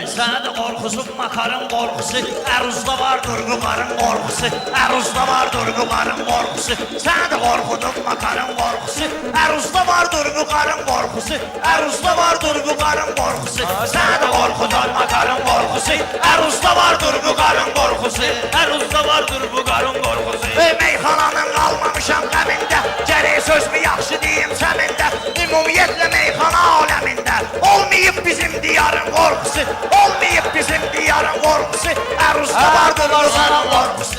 Sənədə qorxusu, makarın qorxusu, əruzda vardır buqarın qorxusu, əruzda vardır buqarın qorxusu, sənədə qorxudum makarın qorxusu, əruzda vardır buqarın qorxusu, əruzda vardır buqarın qorxusu, sənədə qorxudum makarın qorxusu, əruzda vardır buqarın qorxusu, əruzda vardır buqarın qorxusu. Meyxananın qalmamışam qəmində, gərək sözmü yaxşı deyim səmində, ümumiyyətlə meyxana aləmində, olmayıb bizim diyarın qorxusu, olmayıb bizim diyarın qorxusu, əruzda vardır buqarın qorxusu,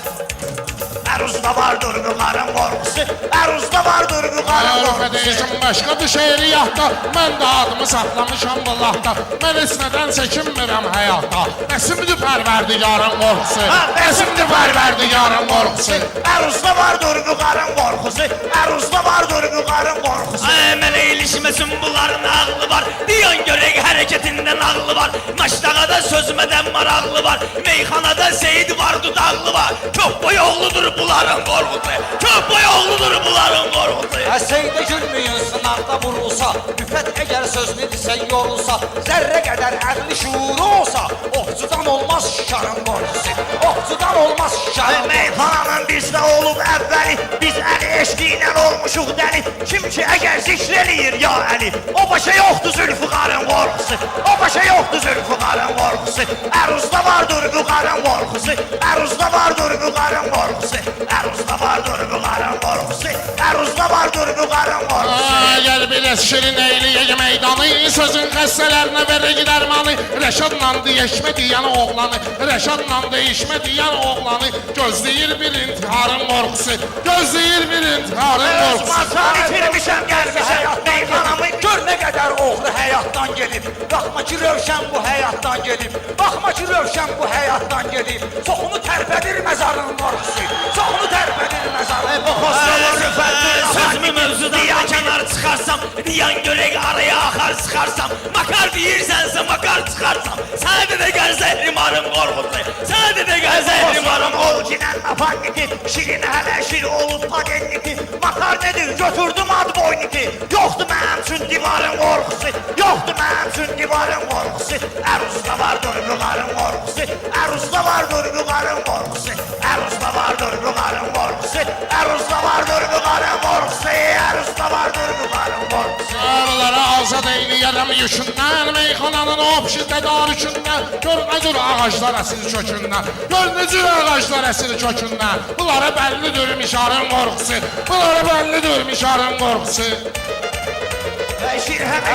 əruzda vardır buqarın qorxusu, əruzda vardır buqarın qorxusu. Deyişim başqadır şeiriyyatda, mən də adımı saxlamışam bu lafda, mən heç nədən çəkinmirəm həyatda, nəsimdir pərverdigarın qorxusu, nəsimdir pərverdigarın qorxusu. Əruzda vardır buqarın qorxusu, əruzda vardır buqarın qorxusu. Mənə ilişməsin bunların ağlı var, diyan görək hərəkətindən ağlı var, maşdağada sözmədən maraqlı var, meyxanada Seyid var dudaqlı var, köpboy oğludur bunların qorxusu, köpboy oğludur bunların qorxusu. Seydə gülməyin sınaqda vurulsa, müfət əgər sözünü desən yorulsa, zərrə qədər əqli şuuru olsa, oxcudan olmaz şikarın qorxusu, oxcudan olmaz şikarın. Meyxananın bizdə olub əvvəli, biz əli eşqiylə olmuşuq dəli, kim ki əgər zikr eləyir ya əli, o başa yoxdur Zülfüqarın qorxusu, o başa yoxdur Zülfüqarın qorxusu, əruzda vardır buqarın qorxusu, əruzda vardır buqarın qorxusu, əruzda vardır buqarın qorxusu, əruzda vardır buqarın qorxusu. Gəl biləs şirin eyləyək meydanı, sözün xəstələrinə verə gidermanı, Rəşadla deyişmə deyən oğlanı, Rəşadla deyişmə deyən oğlanı, gözləyir bir intiharın qorxusu, gözləyir bir intiharın qorxusu. Osman itirmişəm, gəlmişəm, meyxanamı Gör nə qədər oğlu həyatdan gedib, baxma ki Rövşən bu həyatdan gedib, baxma ki Rövşən bu həyatdan gedib, çoxunu tərpədir məzarın qorxusu, çoxunu tərpədir məzarın qorxusu. Sözümü mövzudan da kənar çıxarsam, diyan görək araya axar çıxarsam, makar deyirsənsə makar çıxarsam, sənə də gəl zəhrimarım qorxusu, sənə də gəl zəhrimarım qorxusu. Ginən apanniki, şirin hələ şir olub padenniki, makar nedir götürdüm ad boyniki, yoxdur mənim üçün divarın qorxusu, yoxdur mənim üçün divarın qorxusu, əruzda vardır buqarın qorxusu, əruzda vardır buqarın qorxusu, əruzda vardır buqarın qorxusu, əruzda vardır buqarın qorxusu, əruzda vardır buqarın qorxusu. Arılara azad eyləyərəm yükündən, meyxananın o şiddədarükündən, gör nə cür ağaclar əsil kökündən, gör nə cür ağaclar əsil kökündən, bunlara bəllidir mişarın qorxusu, bunlara bəllidir mişarın qorxusu. Şir həmişə